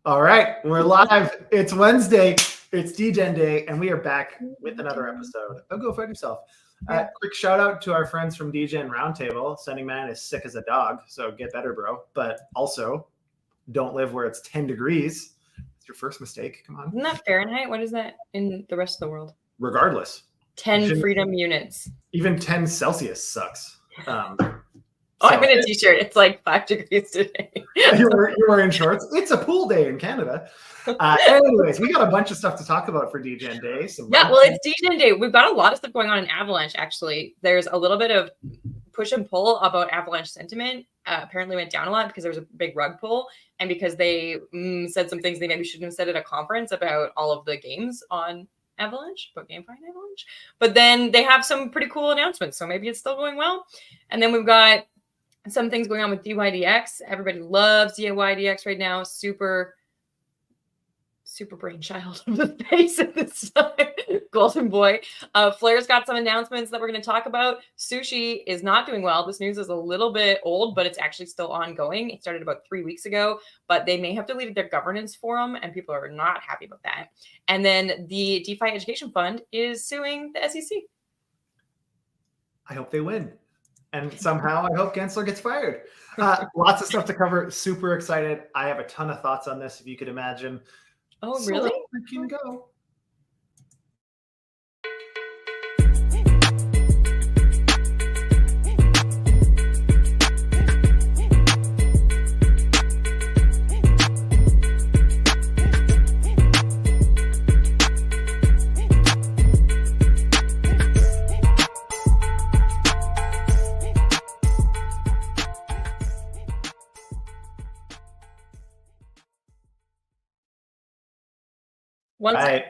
All right, we're live. It's Wednesday. It's DGen Day, and we are back with another episode of Go FUD Yourself. Quick shout out to our friends from DGen Roundtable. Sending Man is sick as a dog, so get better, bro. But also, don't live where it's 10 degrees. It's your first mistake. Come on. Isn't that Fahrenheit? What is that in the rest of the world? Regardless. 10 freedom units. Even 10 Celsius sucks. I'm in a t-shirt. It's like 5 degrees today. You're wearing shorts. It's a pool day in Canada. Anyways, we got a bunch of stuff to talk about for DGen Day. Well, it's DGen Day. We've got a lot of stuff going on in Avalanche, actually. There's a little bit of push and pull about Avalanche sentiment. Apparently went down a lot because there was a big rug pull and because they said some things they maybe shouldn't have said at a conference about all of the games on Avalanche, but GameFi and Avalanche. But then they have some pretty cool announcements, so maybe it's still going well. And then we've got some things going on with dYdX. Everybody loves dYdX right now. Super brainchild of the face at this time. Golden boy. Flare's got some announcements that we're going to talk about. SUSHI is not doing well. This news is a little bit old, but it's actually still ongoing. It started about 3 weeks ago, but they may have deleted their governance forum, and people are not happy about that. And then the DeFi Education Fund is suing the SEC. I hope they win. And somehow I hope Gensler gets fired. Lots of stuff to cover. Super excited. I have a ton of thoughts on this, if you could imagine. Oh, really? So we can go.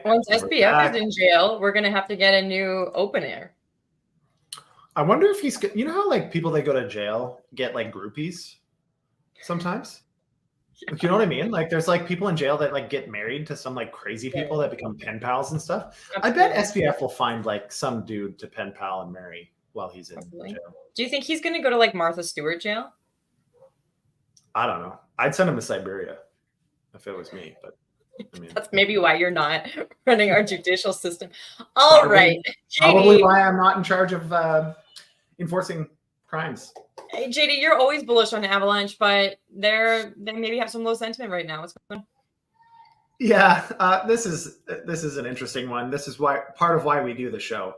Once SBF is in jail, we're going to have to get a new open air. I wonder if he's, you know how like people that go to jail get like groupies sometimes? Yeah. You know what I mean? Like there's like people in jail that like get married to some like crazy people that become pen pals and stuff. Absolutely. I bet SBF will find like some dude to pen pal and marry while he's in jail. Do you think he's going to go to like Martha Stewart jail? I don't know. I'd send him to Siberia if it was me, but I mean, that's maybe why you're not running our judicial system. All right. Probably why I'm not in charge of enforcing crimes. Hey, JD, you're always bullish on Avalanche, but they maybe have some low sentiment right now. What's going on? Yeah, this is an interesting one. This is part of why we do the show,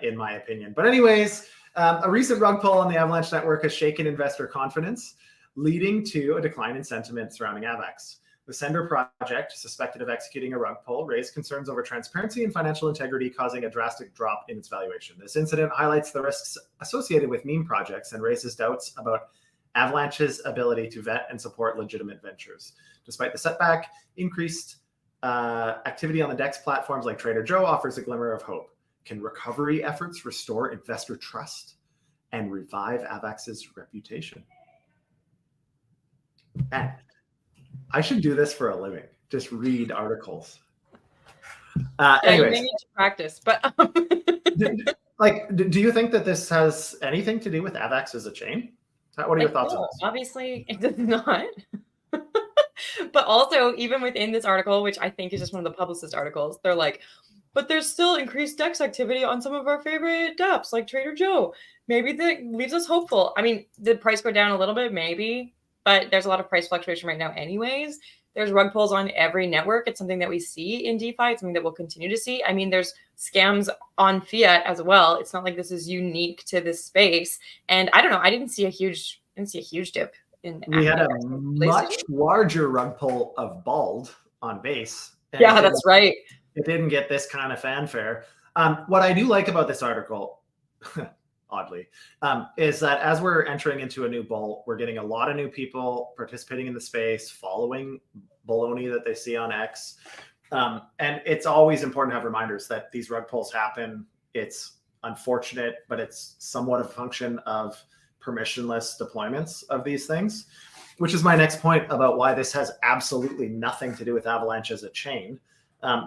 in my opinion. But anyways, a recent rug pull on the Avalanche network has shaken investor confidence, leading to a decline in sentiment surrounding AVAX. The Sender project, suspected of executing a rug pull, raised concerns over transparency and financial integrity, causing a drastic drop in its valuation. This incident highlights the risks associated with meme projects and raises doubts about Avalanche's ability to vet and support legitimate ventures. Despite the setback, increased activity on the DEX platforms like Trader Joe offers a glimmer of hope. Can recovery efforts restore investor trust and revive AVAX's reputation? And I should do this for a living. Just read articles. Anyways, you need to practice. But do you think that this has anything to do with AVAX as a chain? What are your thoughts on this? Obviously, it does not. But also, even within this article, which I think is just one of the publicist articles, they're like, but there's still increased DEX activity on some of our favorite dApps like Trader Joe. Maybe that leaves us hopeful. I mean, did price go down a little bit? Maybe. But there's a lot of price fluctuation right now anyways. There's rug pulls on every network. It's something that we see in DeFi. It's something that we'll continue to see. I mean, there's scams on fiat as well. It's not like this is unique to this space. And I don't know. I didn't see a huge dip in. We had a much larger rug pull of Bald on base. Yeah, that's right. It didn't get this kind of fanfare. What I do like about this article, oddly, is that as we're entering into a new bull, we're getting a lot of new people participating in the space, following baloney that they see on X. And it's always important to have reminders that these rug pulls happen. It's unfortunate, but it's somewhat a function of permissionless deployments of these things, which is my next point about why this has absolutely nothing to do with Avalanche as a chain,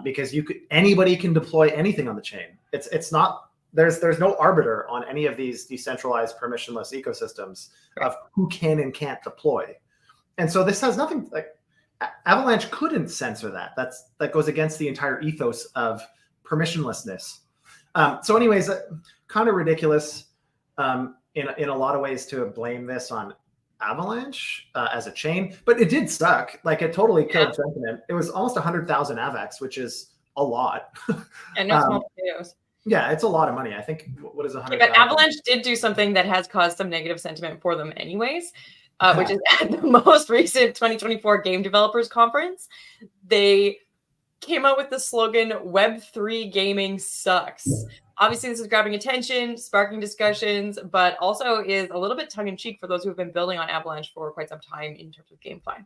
because anybody can deploy anything on the chain. It's not. There's no arbiter on any of these decentralized permissionless ecosystems of who can and can't deploy. And so this has nothing, like, Avalanche couldn't censor that. That goes against the entire ethos of permissionlessness. So anyways, kind of ridiculous in a lot of ways to blame this on Avalanche as a chain, but it did suck. Like it totally killed sentiment. It was almost 100,000 AVAX, which is a lot. And no small potatoes. Yeah, it's a lot of money. I think what is 100,000? But Avalanche did do something that has caused some negative sentiment for them anyways, which is at the most recent 2024 Game Developers Conference. They came out with the slogan, Web3 gaming sucks. Obviously, this is grabbing attention, sparking discussions, but also is a little bit tongue-in-cheek for those who have been building on Avalanche for quite some time in terms of GameFi.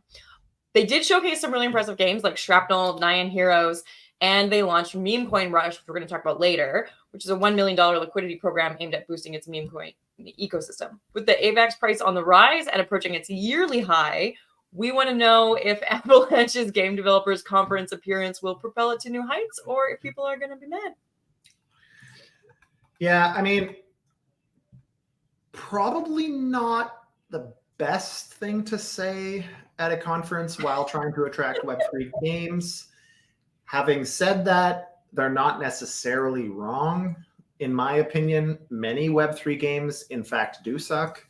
They did showcase some really impressive games like Shrapnel, Nyan Heroes, and they launched Meme Coin Rush, which we're going to talk about later, which is a $1 million liquidity program aimed at boosting its meme coin ecosystem. With the AVAX price on the rise and approaching its yearly high, we want to know if Avalanche's Game Developers Conference appearance will propel it to new heights or if people are going to be mad. Yeah, I mean, probably not the best thing to say at a conference while trying to attract Web3 games. Having said that, they're not necessarily wrong. In my opinion, many Web3 games, in fact, do suck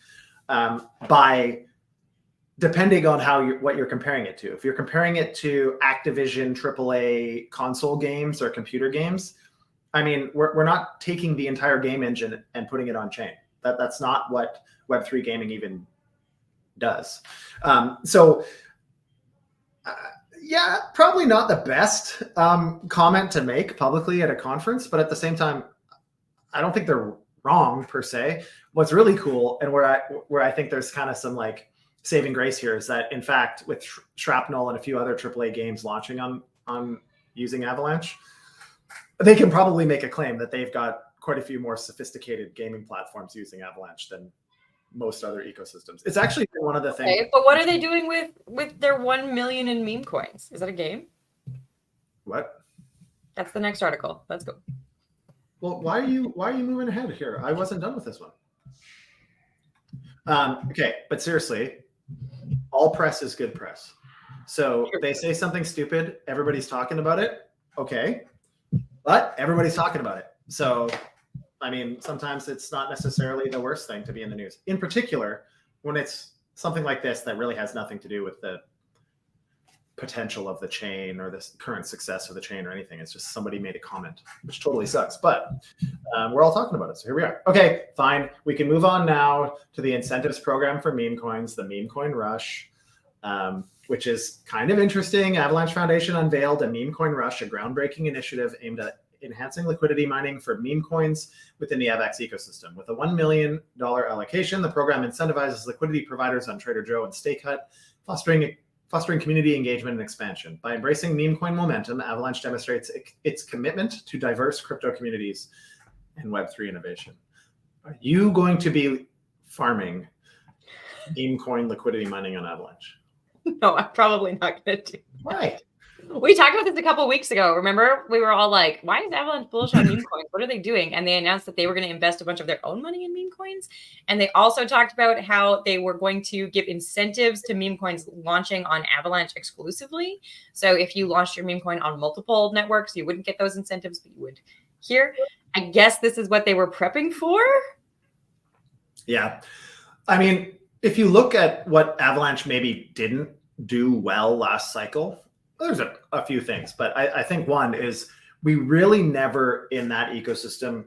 depending on what you're comparing it to. If you're comparing it to Activision AAA console games or computer games, I mean, we're not taking the entire game engine and putting it on chain. That's not what Web3 gaming even does. Yeah, probably not the best comment to make publicly at a conference, but at the same time, I don't think they're wrong per se. What's really cool and where I think there's kind of some like saving grace here is that, in fact, with Shrapnel and a few other AAA games launching on using Avalanche, they can probably make a claim that they've got quite a few more sophisticated gaming platforms using Avalanche than most other ecosystems. It's actually one of the things. Okay, but what are they doing with their 1 million in meme coins? Is that a game? What? That's the next article. Let's go. Well, why are you moving ahead here? I wasn't done with this one. Okay, but seriously, all press is good press. So they say something stupid, everybody's talking about it. Okay, but everybody's talking about it. So, I mean, sometimes it's not necessarily the worst thing to be in the news. In particular, when it's something like this that really has nothing to do with the potential of the chain or the current success of the chain or anything. It's just somebody made a comment, which totally sucks. But we're all talking about it, so here we are. Okay, fine. We can move on now to the incentives program for meme coins, the Meme Coin Rush, which is kind of interesting. Avalanche Foundation unveiled a Meme Coin Rush, a groundbreaking initiative aimed at enhancing liquidity mining for meme coins within the AVAX ecosystem. With a $1 million allocation, the program incentivizes liquidity providers on Trader Joe and StakeHut, fostering community engagement and expansion. By embracing meme coin momentum, Avalanche demonstrates its commitment to diverse crypto communities and Web3 innovation. Are you going to be farming meme coin liquidity mining on Avalanche? No, I'm probably not going to do. Why? We talked about this a couple of weeks ago. Remember, we were all like, why is Avalanche bullish on meme coins? What are they doing? And they announced that they were going to invest a bunch of their own money in meme coins. And they also talked about how they were going to give incentives to meme coins launching on Avalanche exclusively. So if you launched your meme coin on multiple networks, you wouldn't get those incentives, but you would here. I guess this is what they were prepping for. Yeah. I mean, if you look at what Avalanche maybe didn't do well last cycle, there's a few things, but I think one is we really never in that ecosystem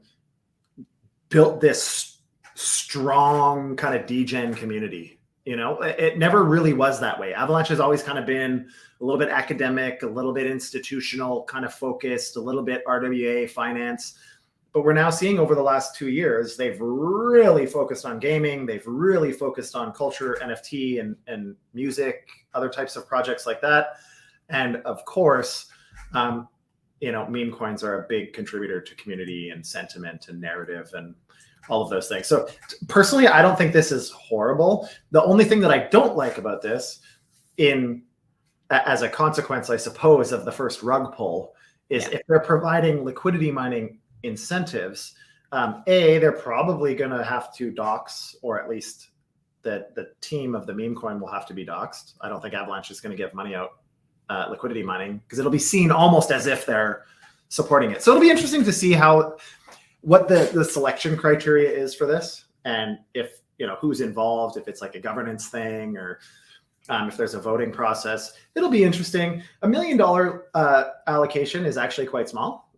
built this strong kind of degen community. You know, it never really was that way. Avalanche has always kind of been a little bit academic, a little bit institutional, kind of focused, a little bit RWA finance. But we're now seeing over the last 2 years, they've really focused on gaming. They've really focused on culture, NFT and music, other types of projects like that. And of course, you know, meme coins are a big contributor to community and sentiment and narrative and all of those things. So personally, I don't think this is horrible. The only thing that I don't like about this, as a consequence, I suppose, of the first rug pull, is if they're providing liquidity mining incentives, they're probably going to have to dox, or at least the team of the meme coin will have to be doxed. I don't think Avalanche is going to give money out liquidity mining, because it'll be seen almost as if they're supporting it. So it'll be interesting to see what the selection criteria is for this, and if, you know, who's involved, if it's like a governance thing, or if there's a voting process. It'll be interesting. $1 million allocation is actually quite small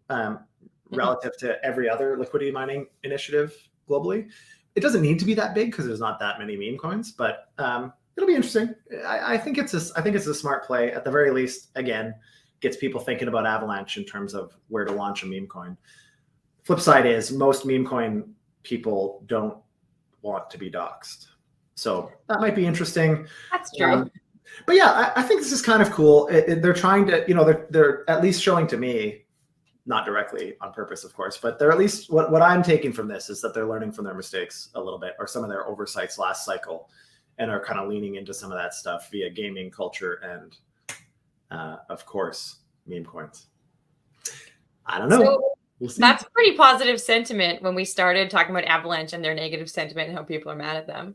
relative to every other liquidity mining initiative globally. It doesn't need to be that big because there's not that many meme coins, but it'll be interesting. I think it's a smart play. At the very least, again, gets people thinking about Avalanche in terms of where to launch a meme coin. Flip side is most meme coin people don't want to be doxxed. So that might be interesting. That's true. But yeah, I think this is kind of cool. They're trying to, you know, they're at least showing to me, not directly on purpose, of course, but they're at least, what I'm taking from this is that they're learning from their mistakes a little bit, or some of their oversights last cycle, and are kind of leaning into some of that stuff via gaming culture and, of course, meme coins. I don't know. So that's pretty positive sentiment when we started talking about Avalanche and their negative sentiment and how people are mad at them.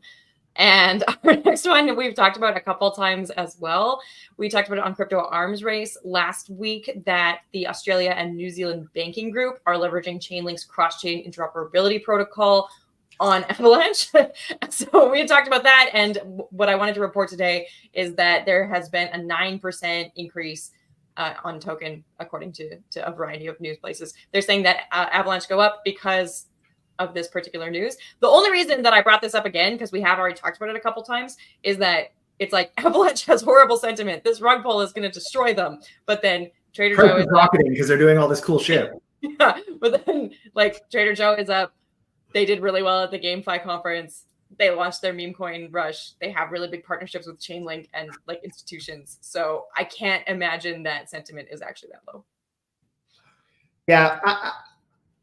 And our next one we've talked about a couple times as well. We talked about it on Crypto Arms Race last week, that the Australia and New Zealand banking group are leveraging Chainlink's cross-chain interoperability protocol on Avalanche. So we had talked about that. And what I wanted to report today is that there has been a 9% increase on token, according to a variety of news places. They're saying that Avalanche go up because of this particular news. The only reason that I brought this up again, because we have already talked about it a couple times, is that it's like Avalanche has horrible sentiment. This rug pull is going to destroy them. But then Trader Joe is rocketing because they're doing all this cool shit. Yeah, but then like Trader Joe is up. They did really well at the GameFi conference. They launched their meme coin rush. They have really big partnerships with Chainlink and like institutions. So I can't imagine that sentiment is actually that low. Yeah,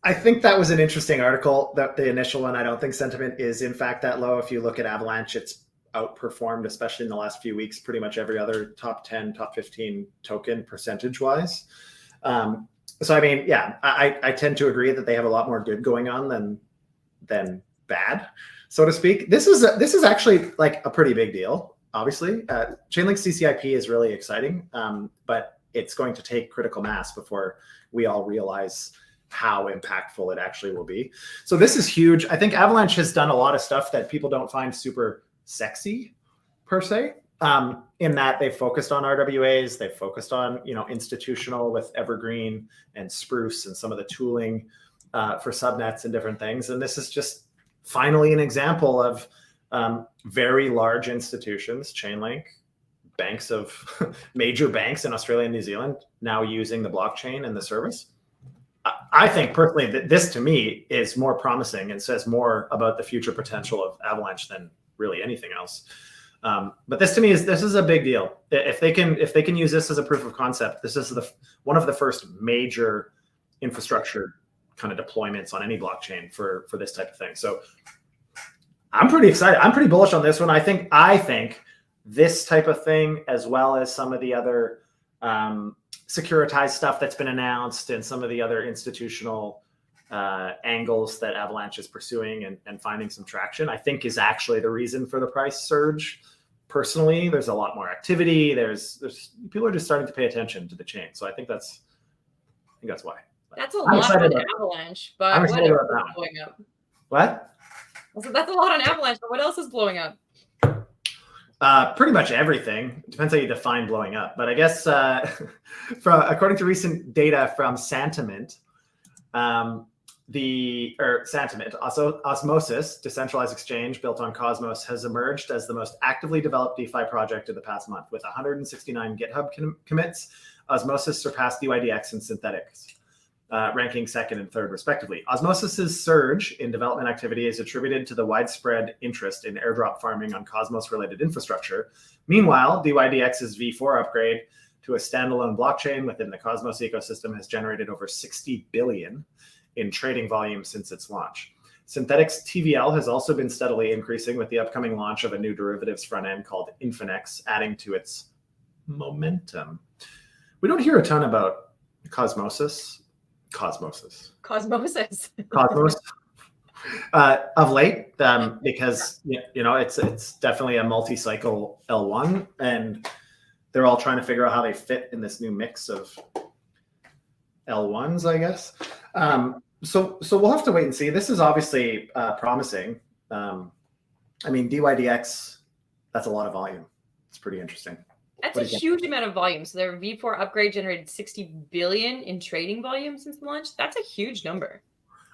I think that was an interesting article, that the initial one. I don't think sentiment is in fact that low. If you look at Avalanche, it's outperformed, especially in the last few weeks, pretty much every other top 10, top 15 token percentage wise. So, I mean, yeah, I tend to agree that they have a lot more good going on than bad, so to speak. This is actually like a pretty big deal, obviously. Chainlink's CCIP is really exciting, but it's going to take critical mass before we all realize how impactful it actually will be. So this is huge. I think Avalanche has done a lot of stuff that people don't find super sexy per se, in that they've focused on RWAs, they've focused on, you know, institutional with Evergreen and Spruce and some of the tooling for subnets and different things. And this is just finally an example of very large institutions, Chainlink, banks of major banks in Australia and New Zealand now using the blockchain and the service. I think personally that this to me is more promising and says more about the future potential of Avalanche than really anything else. But this to me is a big deal. If they can use this as a proof of concept, this is one of the first major infrastructure kind of deployments on any blockchain for this type of thing. So I'm pretty excited. I'm pretty bullish on this one. I think this type of thing, as well as some of the other securitized stuff that's been announced and some of the other institutional angles that Avalanche is pursuing and finding some traction, I think is actually the reason for the price surge. Personally, there's a lot more activity. There's people are just starting to pay attention to the chain. So I think that's why. That's a lot on Avalanche, but what else is blowing up? What? So that's a lot on Avalanche, but what else is blowing up? Pretty much everything. It depends how you define blowing up. But I guess according to recent data from Santiment, Osmosis, decentralized exchange built on Cosmos, has emerged as the most actively developed DeFi project of the past month. With 169 GitHub commits, Osmosis surpassed dYdX and Synthetics, ranking second and third respectively. Osmosis's surge in development activity is attributed to the widespread interest in airdrop farming on Cosmos-related infrastructure. Meanwhile, dYdX's V4 upgrade to a standalone blockchain within the Cosmos ecosystem has generated over 60 billion in trading volume since its launch. Synthetics TVL has also been steadily increasing with the upcoming launch of a new derivatives front end called Infinex, adding to its momentum. We don't hear a ton about Cosmos of late, because you know it's definitely a multi-cycle L1, and they're all trying to figure out how they fit in this new mix of L1s, I guess. So we'll have to wait and see. This is obviously promising. I mean, dYdX, that's a lot of volume. It's pretty interesting. That's a huge amount of volume. So their V4 upgrade generated 60 billion in trading volume since the launch. That's a huge number.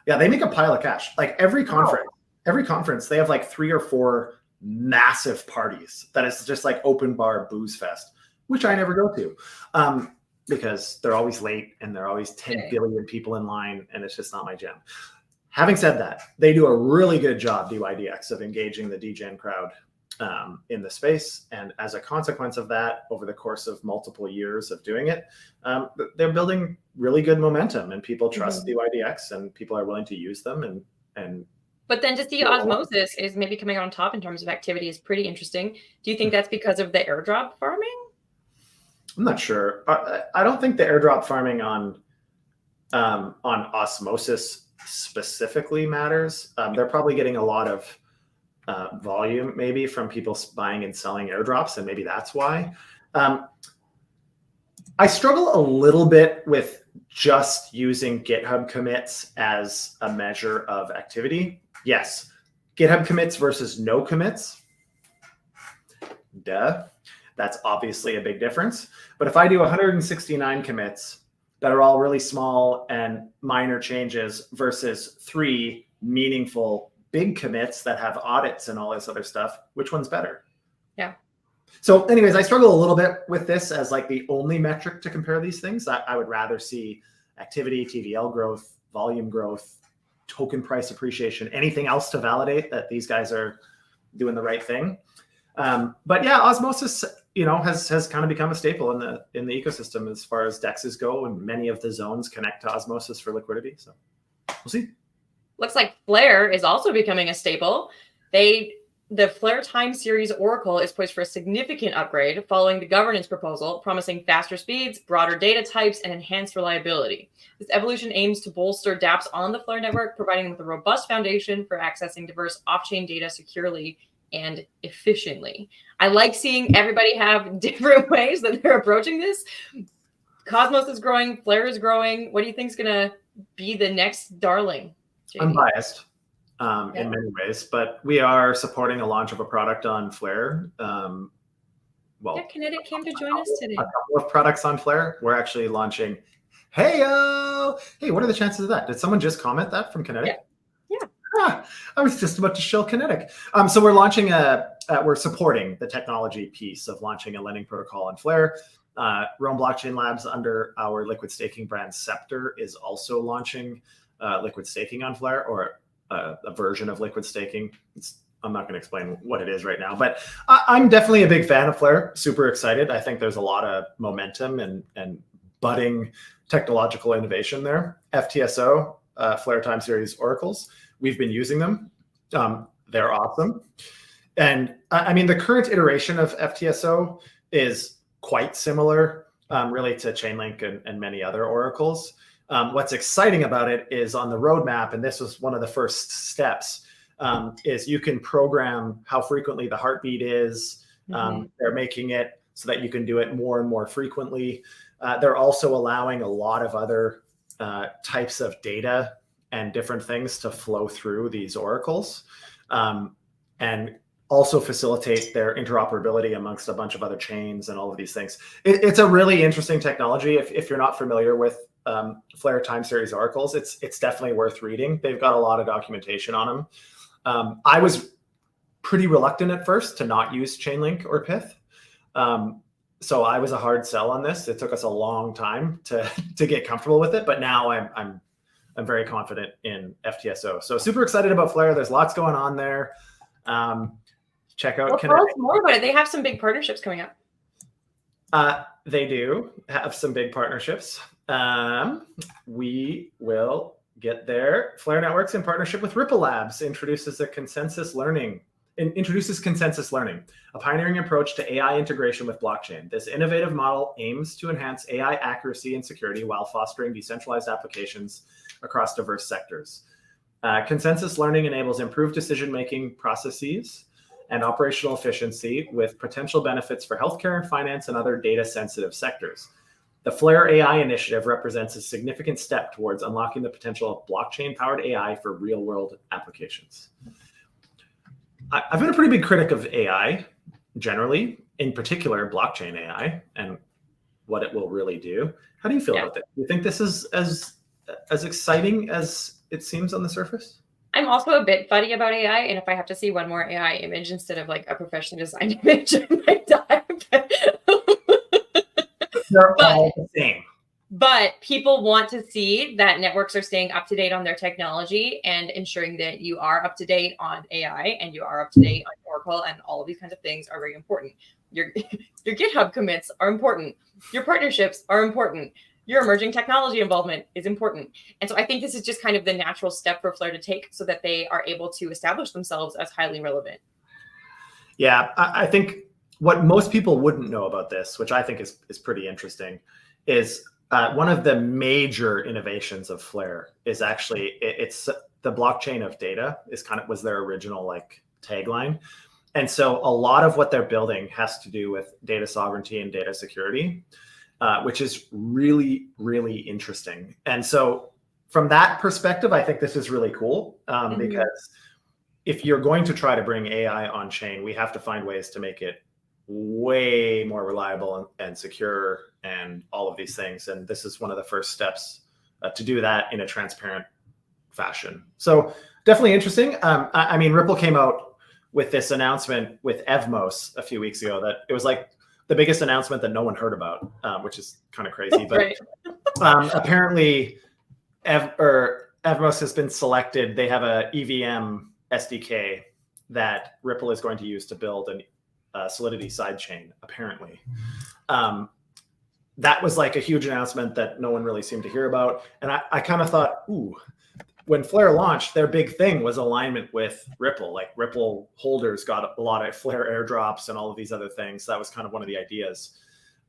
Yeah, they make a pile of cash. Like every conference, they have like 3 or 4 massive parties that is just like open bar booze fest, which I never go to because they're always late and there are always 10 billion people in line, and it's just not my jam. Having said that, they do a really good job, dYdX, of engaging the degen crowd in the space. And as a consequence of that, over the course of multiple years of doing it, they're building really good momentum, and people trust dYdX, and people are willing to use them. But then to see Osmosis is maybe coming on top in terms of activity is pretty interesting. Do you think that's because of the airdrop farming? I'm not sure. I don't think the airdrop farming on Osmosis specifically matters. They're probably getting a lot of volume maybe from people buying and selling airdrops, and maybe that's why. I struggle a little bit with just using GitHub commits as a measure of activity. Yes, GitHub commits versus no commits. Duh. That's obviously a big difference. But if I do 169 commits that are all really small and minor changes versus 3 meaningful big commits that have audits and all this other stuff, which one's better? Yeah. So anyways, I struggle a little bit with this as like the only metric to compare these things. I would rather see activity, TVL growth, volume growth, token price appreciation, anything else to validate that these guys are doing the right thing. But yeah, Osmosis, has kind of become a staple in the ecosystem as far as DEXs go, and many of the zones connect to Osmosis for liquidity. So we'll see. Looks like Flare is also becoming a staple. The Flare Time Series Oracle is poised for a significant upgrade following the governance proposal, promising faster speeds, broader data types, and enhanced reliability. This evolution aims to bolster dApps on the Flare network, providing them with a robust foundation for accessing diverse off-chain data securely and efficiently. I like seeing everybody have different ways that they're approaching this. Cosmos is growing, Flare is growing. What do you think is going to be the next darling? JD? I'm biased in many ways, but we are supporting a launch of a product on Flare. Kinetic came to join us today. A couple of products on Flare. We're actually launching. Hey, what are the chances of that? Did someone just comment that from Kinetic? Yeah. I was just about to shill Kinetic. So we're launching we're supporting the technology piece of launching a lending protocol on Flare. Rome Blockchain Labs, under our liquid staking brand Scepter, is also launching liquid staking on Flare, or a version of liquid staking. I'm not going to explain what it is right now, but I'm definitely a big fan of Flare. Super excited. I think there's a lot of momentum and budding technological innovation there. FTSO, Flare Time Series Oracles. We've been using them. They're awesome. And I mean, the current iteration of FTSO is quite similar really to Chainlink and many other oracles. What's exciting about it is on the roadmap, and this was one of the first steps, is you can program how frequently the heartbeat is. They're making it so that you can do it more and more frequently. They're also allowing a lot of other types of data and different things to flow through these oracles, and also facilitate their interoperability amongst a bunch of other chains and all of these things. It's a really interesting technology. If you're not familiar with Flare Time Series Oracles, it's definitely worth reading. They've got a lot of documentation on them. I was pretty reluctant at first to not use Chainlink or Pyth. So I was a hard sell on this. It took us a long time to get comfortable with it, but now I'm very confident in FTSO. So super excited about Flare. There's lots going on there. Check out Kinetic. Tell us more about it. They have some big partnerships coming up. They do have some big partnerships. We will get there. Flare Networks, in partnership with Ripple Labs, introduces consensus learning, a pioneering approach to AI integration with blockchain. This innovative model aims to enhance AI accuracy and security while fostering decentralized applications across diverse sectors. Consensus learning enables improved decision-making processes and operational efficiency with potential benefits for healthcare, finance, and other data-sensitive sectors. The Flare AI initiative represents a significant step towards unlocking the potential of blockchain-powered AI for real-world applications. I've been a pretty big critic of AI generally, in particular blockchain AI and what it will really do. How do you feel about that? Do you think this is as exciting as it seems on the surface? I'm also a bit fuddy about AI, and if I have to see one more AI image instead of like a professionally designed image, I might die. They're all the same. But people want to see that networks are staying up to date on their technology and ensuring that you are up to date on AI and you are up to date on Oracle, and all of these kinds of things are very important. Your GitHub commits are important. Your partnerships are important. Your emerging technology involvement is important. And so I think this is just kind of the natural step for Flare to take so that they are able to establish themselves as highly relevant. Yeah, I think what most people wouldn't know about this, which I think is pretty interesting, is one of the major innovations of Flare is actually it's the blockchain of data was their original like tagline. And so a lot of what they're building has to do with data sovereignty and data security, which is really, really interesting. And so from that perspective, I think this is really cool because if you're going to try to bring AI on chain, we have to find ways to make it way more reliable and secure and all of these things. And this is one of the first steps to do that in a transparent fashion. So definitely interesting. I mean, Ripple came out with this announcement with Evmos a few weeks ago that it was like the biggest announcement that no one heard about, which is kind of crazy. But apparently Evmos has been selected. They have a EVM SDK that Ripple is going to use to build an Solidity sidechain, apparently. That was like a huge announcement that no one really seemed to hear about. And I kind of thought, ooh, when Flare launched, their big thing was alignment with Ripple. Like Ripple holders got a lot of Flare airdrops and all of these other things. That was kind of one of the ideas.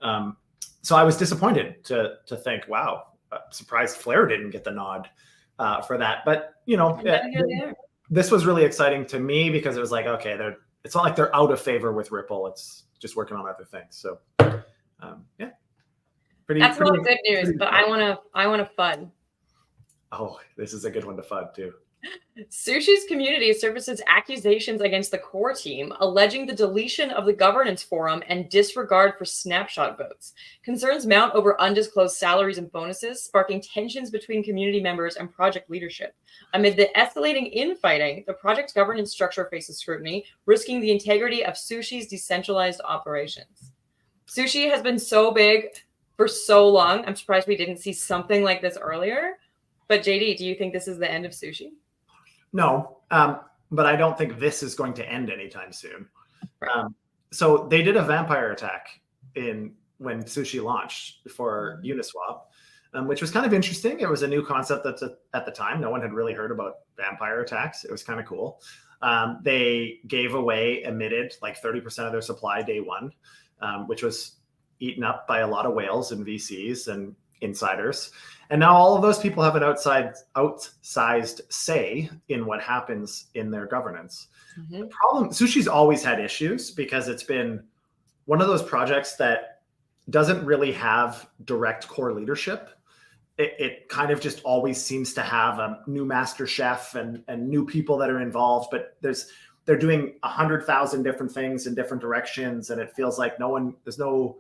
So I was disappointed to think, wow, surprised Flare didn't get the nod for that. But, you know, this was really exciting to me because it was like, okay, it's not like they're out of favor with Ripple. It's just working on other things. So, yeah, that's not good news. But I want to FUD. Oh, this is a good one to FUD too. SUSHI's community surfaces accusations against the core team, alleging the deletion of the governance forum and disregard for snapshot votes. Concerns mount over undisclosed salaries and bonuses, sparking tensions between community members and project leadership. Amid the escalating infighting, the project's governance structure faces scrutiny, risking the integrity of SUSHI's decentralized operations. SUSHI has been so big for so long. I'm surprised we didn't see something like this earlier. But JD, do you think this is the end of SUSHI? No, but I don't think this is going to end anytime soon. Right. So they did a vampire attack when SUSHI launched for Uniswap, which was kind of interesting. It was a new concept at the time. No one had really heard about vampire attacks. It was kind of cool. They emitted like 30% of their supply day one, which was eaten up by a lot of whales and VCs and insiders. And now all of those people have an outsized say in what happens in their governance. Mm-hmm. The problem, SUSHI's always had issues because it's been one of those projects that doesn't really have direct core leadership. It kind of just always seems to have a new master chef and new people that are involved, but they're doing 100,000 different things in different directions. And it feels like there's no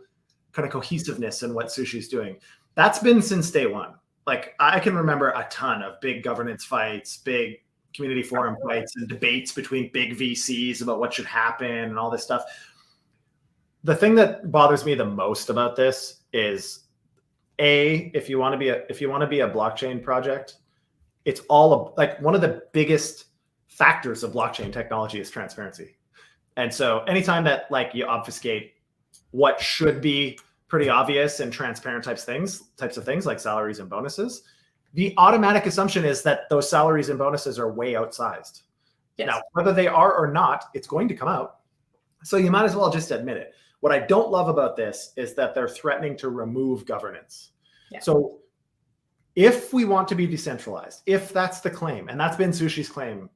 kind of cohesiveness in what SUSHI's doing. That's been since day one. Like I can remember a ton of big governance fights, big community forum fights and debates between big VCs about what should happen and all this stuff. The thing that bothers me the most about this is if you want to be a blockchain project, it's all like one of the biggest factors of blockchain technology is transparency. And so anytime that like you obfuscate what should be pretty obvious and transparent types of things like salaries and bonuses, the automatic assumption is that those salaries and bonuses are way outsized. Yes. Now, whether they are or not, it's going to come out. So you might as well just admit it. What I don't love about this is that they're threatening to remove governance. Yeah. So if we want to be decentralized, if that's the claim, and that's been SUSHI's claim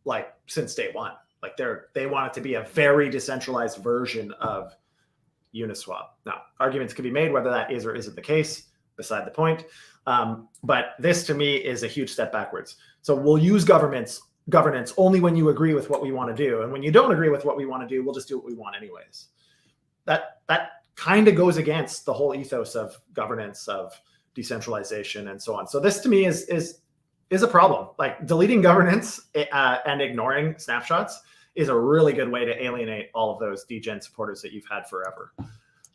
like since day one, Like they want it to be a very decentralized version of Uniswap. Now, arguments can be made whether that is or isn't the case, beside the point. But this to me is a huge step backwards. So we'll use governance only when you agree with what we want to do. And when you don't agree with what we want to do, we'll just do what we want anyways. That kind of goes against the whole ethos of governance, of decentralization, and so on. So this to me is a problem. Like deleting governance and ignoring snapshots is a really good way to alienate all of those degen supporters that you've had forever.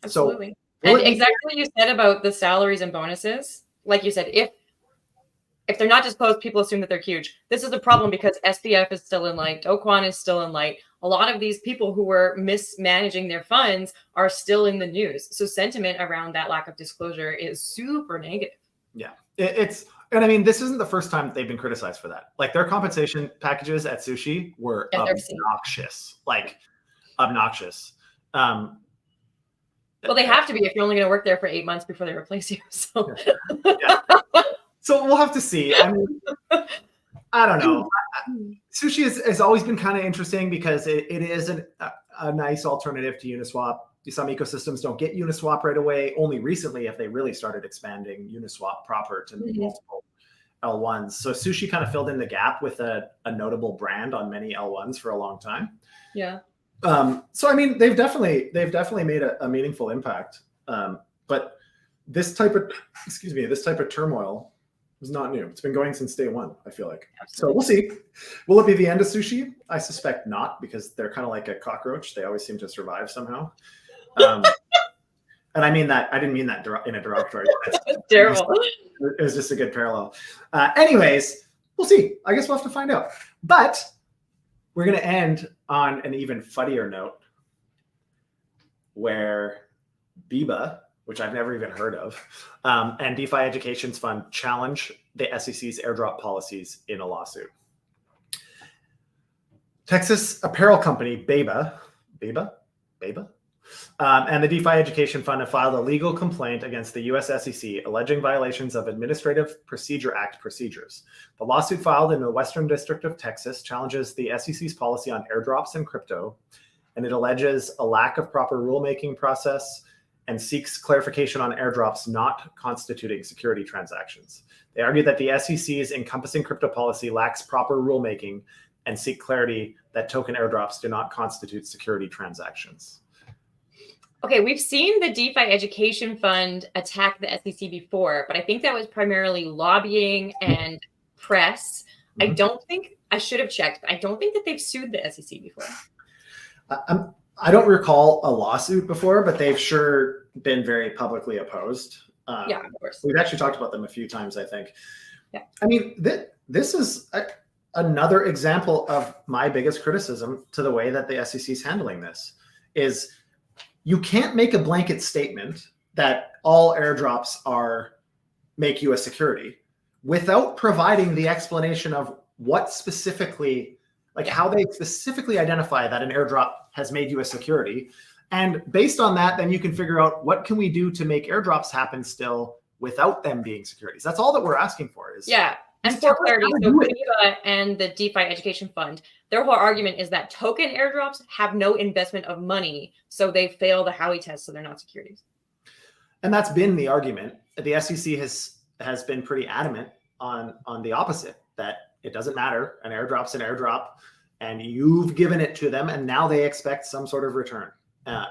Absolutely. So, and exactly what you said about the salaries and bonuses, like you said, if they're not disclosed, people assume that they're huge. This is a problem because SPF is still in light, Do Kwon is still in light. A lot of these people who were mismanaging their funds are still in the news. So sentiment around that lack of disclosure is super negative. Yeah, and I mean, this isn't the first time that they've been criticized for that. Like their compensation packages at SUSHI were obnoxious, like obnoxious. Well, they have to be if you're only going to work there for 8 months before they replace you. So, yeah. So we'll have to see. I mean, I don't know. SUSHI has always been kind of interesting because it is a nice alternative to Uniswap. Some ecosystems don't get Uniswap right away. Only recently have they really started expanding Uniswap proper to multiple L1s. So SUSHI kind of filled in the gap with a notable brand on many L1s for a long time. Yeah. So I mean, they've definitely made a meaningful impact. But this type of turmoil is not new. It's been going since day one, I feel like. Absolutely. So we'll see. Will it be the end of SUSHI? I suspect not, because they're kind of like a cockroach. They always seem to survive somehow. And I mean that, I didn't mean that in a derogatory way. Terrible. It was just a good parallel. Anyways, we'll see. I guess we'll have to find out. But we're going to end on an even funnier note where BIBA, which I've never even heard of, and DeFi Education's Fund challenge the SEC's airdrop policies in a lawsuit. Texas apparel company BIBA, and the DeFi Education Fund have filed a legal complaint against the US SEC alleging violations of Administrative Procedure Act procedures. The lawsuit filed in the Western District of Texas challenges the SEC's policy on airdrops and crypto, and it alleges a lack of proper rulemaking process and seeks clarification on airdrops not constituting security transactions. They argue that the SEC's encompassing crypto policy lacks proper rulemaking and seek clarity that token airdrops do not constitute security transactions. Okay, we've seen the DeFi Education Fund attack the SEC before, but I think that was primarily lobbying and press. I don't think, I should have checked, but I don't think that they've sued the SEC before. I don't recall a lawsuit before, but they've sure been very publicly opposed. Yeah, of course. We've actually talked about them a few times, I think. Yeah. I mean, this is another example of my biggest criticism to the way that the SEC is handling this is you can't make a blanket statement that all airdrops make you a security without providing the explanation of what specifically, like how they specifically identify that an airdrop has made you a security. And based on that, then you can figure out what can we do to make airdrops happen still without them being securities. That's all that we're asking for. And for clarity, so BIBA and the DeFi Education Fund, their whole argument is that token airdrops have no investment of money, so they fail the Howey test, so they're not securities. And that's been the argument. The SEC has been pretty adamant on the opposite, that it doesn't matter. An airdrop's an airdrop, and you've given it to them, and now they expect some sort of return.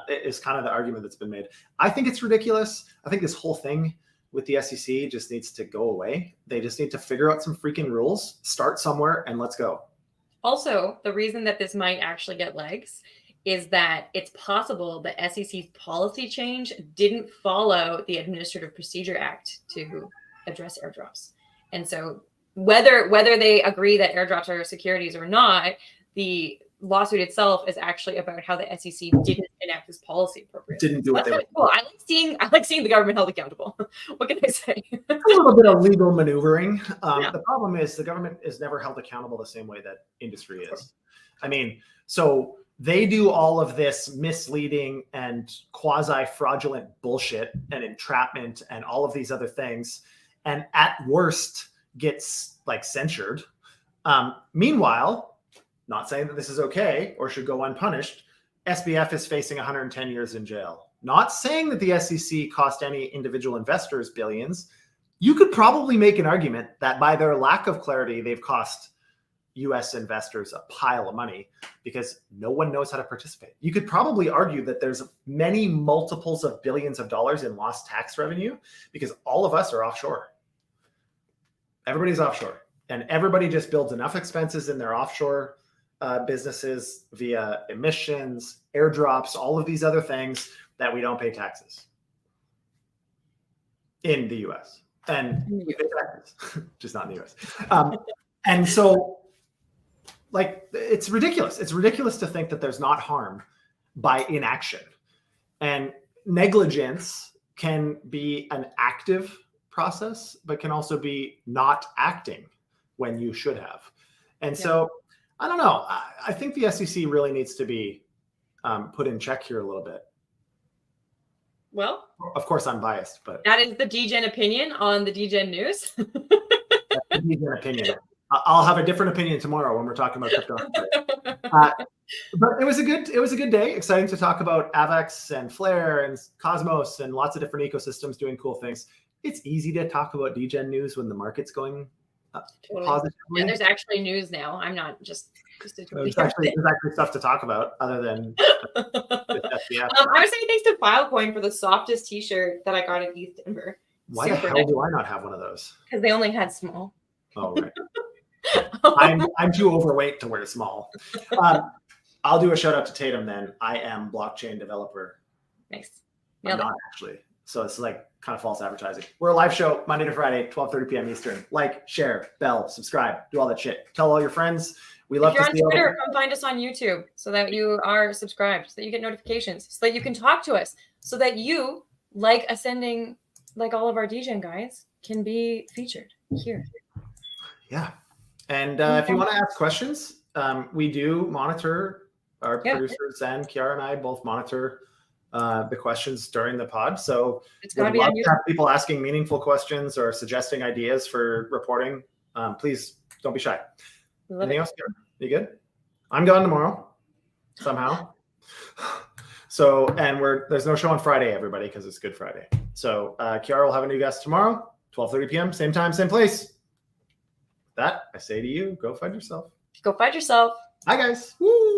Is kind of the argument that's been made. I think it's ridiculous. I think this whole thing with the SEC just needs to go away. They just need to figure out some freaking rules, start somewhere, and let's go. Also, the reason that this might actually get legs is that it's possible the SEC's policy change didn't follow the Administrative Procedure Act to address airdrops. And so whether they agree that airdrops are securities or not, the lawsuit itself is actually about how the SEC didn't enact this policy appropriately. Didn't do what they were. Cool. I like seeing the government held accountable. What can I say? A little bit of legal maneuvering. The problem is the government is never held accountable the same way that industry is. I mean, so they do all of this misleading and quasi-fraudulent bullshit and entrapment and all of these other things, and at worst gets like censured. Meanwhile, Not saying that this is okay or should go unpunished. SBF is facing 110 years in jail. Not saying that the SEC cost any individual investors billions. You could probably make an argument that by their lack of clarity, they've cost US investors a pile of money because no one knows how to participate. You could probably argue that there's many multiples of billions of dollars in lost tax revenue because all of us are offshore. Everybody's offshore, and everybody just builds enough expenses in their offshore businesses via emissions, airdrops, all of these other things that we don't pay taxes in the US. And we pay taxes, just not in the US. And so, like, it's ridiculous. It's ridiculous to think that there's not harm by inaction. And negligence can be an active process, but can also be not acting when you should have. And so, I don't know. I think the SEC really needs to be put in check here a little bit. Well, of course, I'm biased, but that is the DGen opinion on the DGen news. DGen opinion. I'll have a different opinion tomorrow when we're talking about crypto. But it was a good day. Exciting to talk about AVAX and Flare and Cosmos and lots of different ecosystems doing cool things. It's easy to talk about DGen news when the market's going positively. Yeah, there's actually news now. I'm not just there's actually stuff to talk about other than yeah. I was saying thanks to Filecoin for the softest t-shirt that I got at ETH Denver. Why the hell do I not have one of those? Because they only had small. Oh, right. I'm too overweight to wear small. I'll do a shout out to Tatum then. I am blockchain developer. Nice. I'm not actually. So it's like kind of false advertising. We're a live show Monday to Friday, 12:30 p.m. Eastern. Like, share, bell, subscribe, do all that shit. Tell all your friends. We love to see you. If you're on Twitter, come find us on YouTube so that you are subscribed, so that you get notifications, so that you can talk to us, so that you, like Ascending, like all of our DGen guys, can be featured here. Yeah. And if you want to ask questions, we do monitor our producers, and Ceara and I both monitor the questions during the pod. So it's gotta be love to have people asking meaningful questions or suggesting ideas for reporting. Please don't be shy. Anything else? You good? I'm gone tomorrow somehow. So, and there's no show on Friday, everybody, because it's Good Friday. So Ceara will have a new guest tomorrow, 12:30 p.m., same time, same place. That I say to you, go find yourself. Go find yourself. Hi, guys. Woo!